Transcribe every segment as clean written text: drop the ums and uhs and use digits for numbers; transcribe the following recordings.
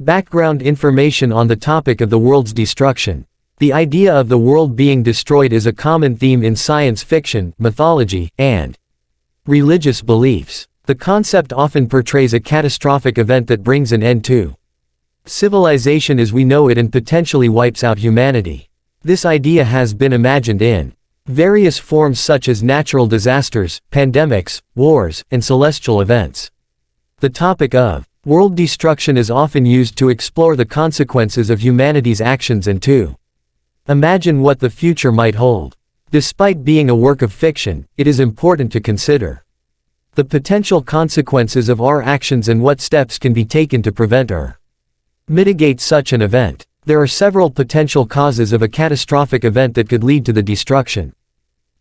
Background information on the topic of the world's destruction. The idea of the world being destroyed is a common theme in science fiction, mythology, and religious beliefs. The concept often portrays a catastrophic event that brings an end to civilization as we know it and potentially wipes out humanity. This idea has been imagined in various forms such as natural disasters, pandemics, wars, and celestial events. The topic of world destruction is often used to explore the consequences of humanity's actions and to imagine what the future might hold. Despite being a work of fiction, it is important to consider the potential consequences of our actions and what steps can be taken to prevent or mitigate such an event. There are several potential causes of a catastrophic event that could lead to the destruction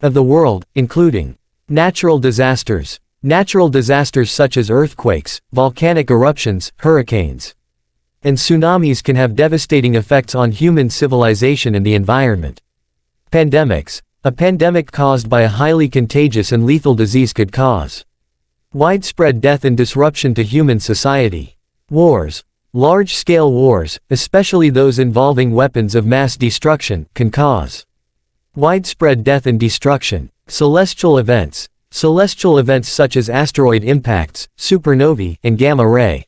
of the world, including natural disasters. Natural disasters such as earthquakes, volcanic eruptions, hurricanes, and tsunamis can have devastating effects on human civilization and the environment. Pandemics. A pandemic caused by a highly contagious and lethal disease could cause widespread death and disruption to human society. Wars. Large-scale wars, especially those involving weapons of mass destruction, can cause widespread death and destruction. Celestial events. Celestial events such as asteroid impacts, supernovae, and gamma-ray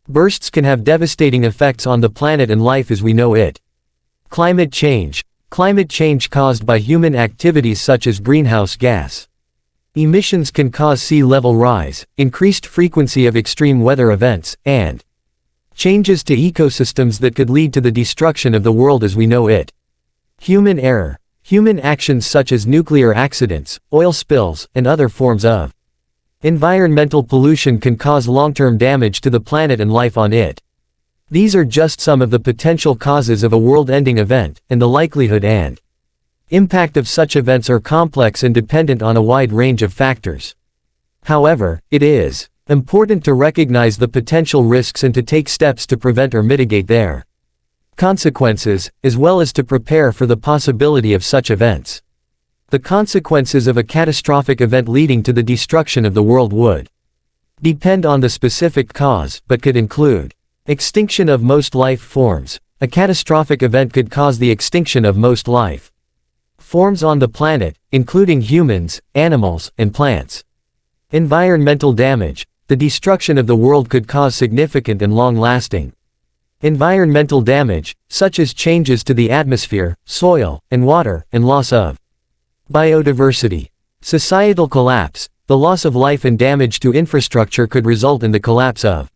bursts can have devastating effects on the planet and life as we know it. Climate change. Climate change caused by human activities such as greenhouse gas emissions can cause sea level rise, increased frequency of extreme weather events, and changes to ecosystems that could lead to the destruction of the world as we know it. Human error. Human actions such as nuclear accidents, oil spills, and other forms of environmental pollution can cause long-term damage to the planet and life on it. These are just some of the potential causes of a world-ending event, and the likelihood and impact of such events are complex and dependent on a wide range of factors. However, it is important to recognize the potential risks and to take steps to prevent or mitigate their consequences, as well as to prepare for the possibility of such events. The consequences of a catastrophic event leading to the destruction of the world would depend on the specific cause, but could include extinction of most life forms. A catastrophic event could cause the extinction of most life forms on the planet, including humans, animals, and plants. Environmental damage. The destruction of the world could cause significant and long-lasting environmental damage, such as changes to the atmosphere, soil, and water, and loss of biodiversity. Societal collapse. The loss of life and damage to infrastructure could result in the collapse of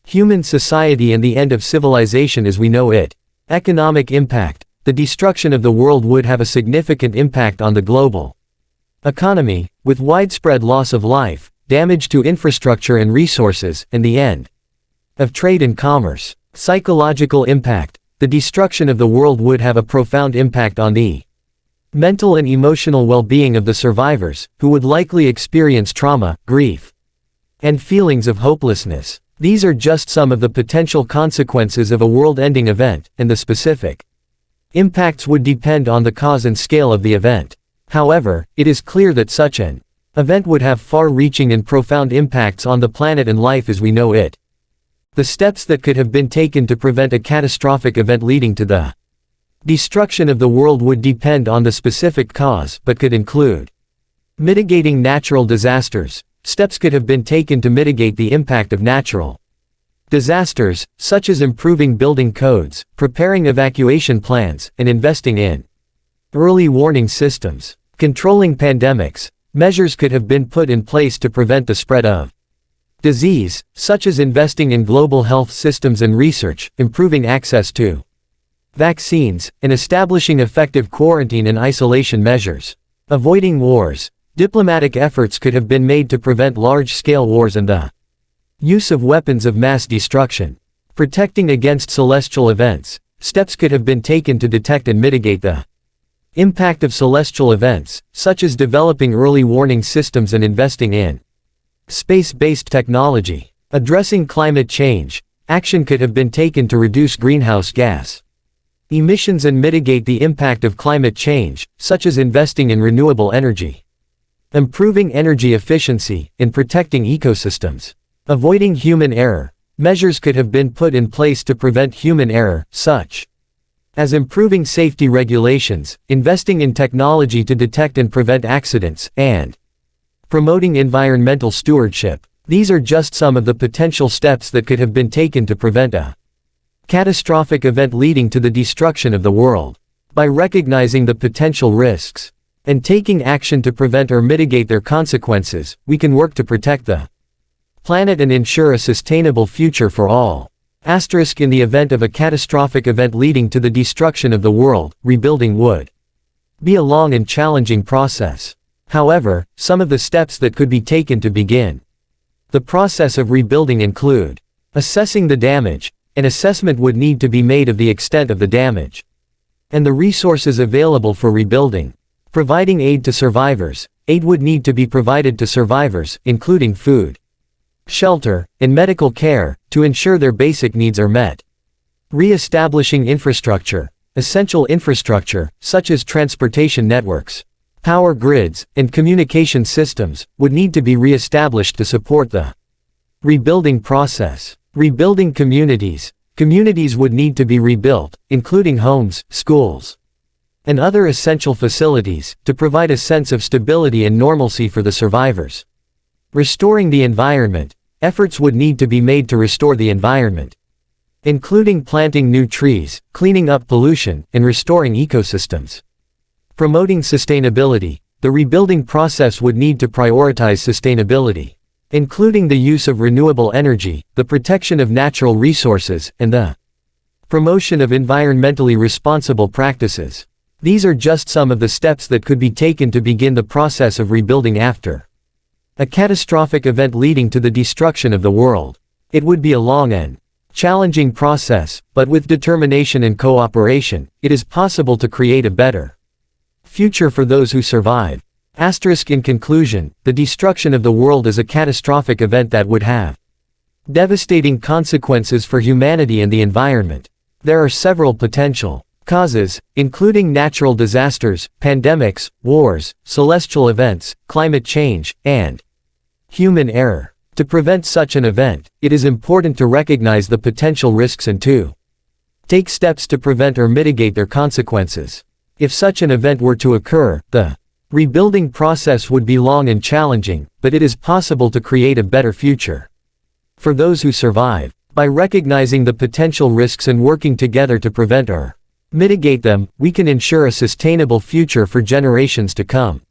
human society and the end of civilization as we know it. Economic impact. The destruction of the world would have a significant impact on the global economy, with widespread loss of life, damage to infrastructure and resources, and the end of trade and commerce. Psychological impact. The destruction of the world would have a profound impact on the mental and emotional well-being of the survivors, who would likely experience trauma, grief, and feelings of hopelessness. These are just some of the potential consequences of a world-ending event, and the specific impacts would depend on the cause and scale of the event. However, it is clear that such an event would have far-reaching and profound impacts on the planet and life as we know it. The steps that could have been taken to prevent a catastrophic event leading to the destruction of the world would depend on the specific cause, but could include mitigating natural disasters. Steps could have been taken to mitigate the impact of natural disasters, such as improving building codes, preparing evacuation plans, and investing in early warning systems. Controlling pandemics. Measures could have been put in place to prevent the spread of disease, such as investing in global health systems and research, improving access to vaccines, and establishing effective quarantine and isolation measures. Avoiding wars. Diplomatic efforts could have been made to prevent large-scale wars and the use of weapons of mass destruction. Protecting against celestial events. Steps could have been taken to detect and mitigate the impact of celestial events, such as developing early warning systems and investing in space-based technology. Addressing climate change. Action could have been taken to reduce greenhouse gas emissions and mitigate the impact of climate change, such as investing in renewable energy. Improving energy efficiency, and protecting ecosystems. Avoiding human error. Measures could have been put in place to prevent human error, such as improving safety regulations, investing in technology to detect and prevent accidents, and promoting environmental stewardship. These are just some of the potential steps that could have been taken to prevent a catastrophic event leading to the destruction of the world. By recognizing the potential risks and taking action to prevent or mitigate their consequences, we can work to protect the planet and ensure a sustainable future for all. Asterisk in the event of a catastrophic event leading to the destruction of the world, rebuilding would be a long and challenging process. However, some of the steps that could be taken to begin the process of rebuilding include assessing the damage. An assessment would need to be made of the extent of the damage and the resources available for rebuilding. Providing aid to survivors. Aid would need to be provided to survivors, including food, shelter, and medical care, to ensure their basic needs are met. Re-establishing infrastructure. Essential infrastructure, such as transportation networks, power grids, and communication systems, would need to be re-established to support the rebuilding process. Rebuilding communities. Communities would need to be rebuilt, including homes, schools, and other essential facilities, to provide a sense of stability and normalcy for the survivors. Restoring the environment. Efforts would need to be made to restore the environment, including planting new trees, cleaning up pollution, and restoring ecosystems. Promoting sustainability. The rebuilding process would need to prioritize sustainability, including the use of renewable energy, the protection of natural resources, and the promotion of environmentally responsible practices. These are just some of the steps that could be taken to begin the process of rebuilding after a catastrophic event leading to the destruction of the world. It would be a long and challenging process, but with determination and cooperation, it is possible to create a better future for those who survive. Asterisk in conclusion, the destruction of the world is a catastrophic event that would have devastating consequences for humanity and the environment. There are several potential causes, including natural disasters, pandemics, wars, celestial events, climate change, and human error. To prevent such an event, it is important to recognize the potential risks and to take steps to prevent or mitigate their consequences. If such an event were to occur, the rebuilding process would be long and challenging, but it is possible to create a better future for those who survive. By recognizing the potential risks and working together to prevent or mitigate them, we can ensure a sustainable future for generations to come.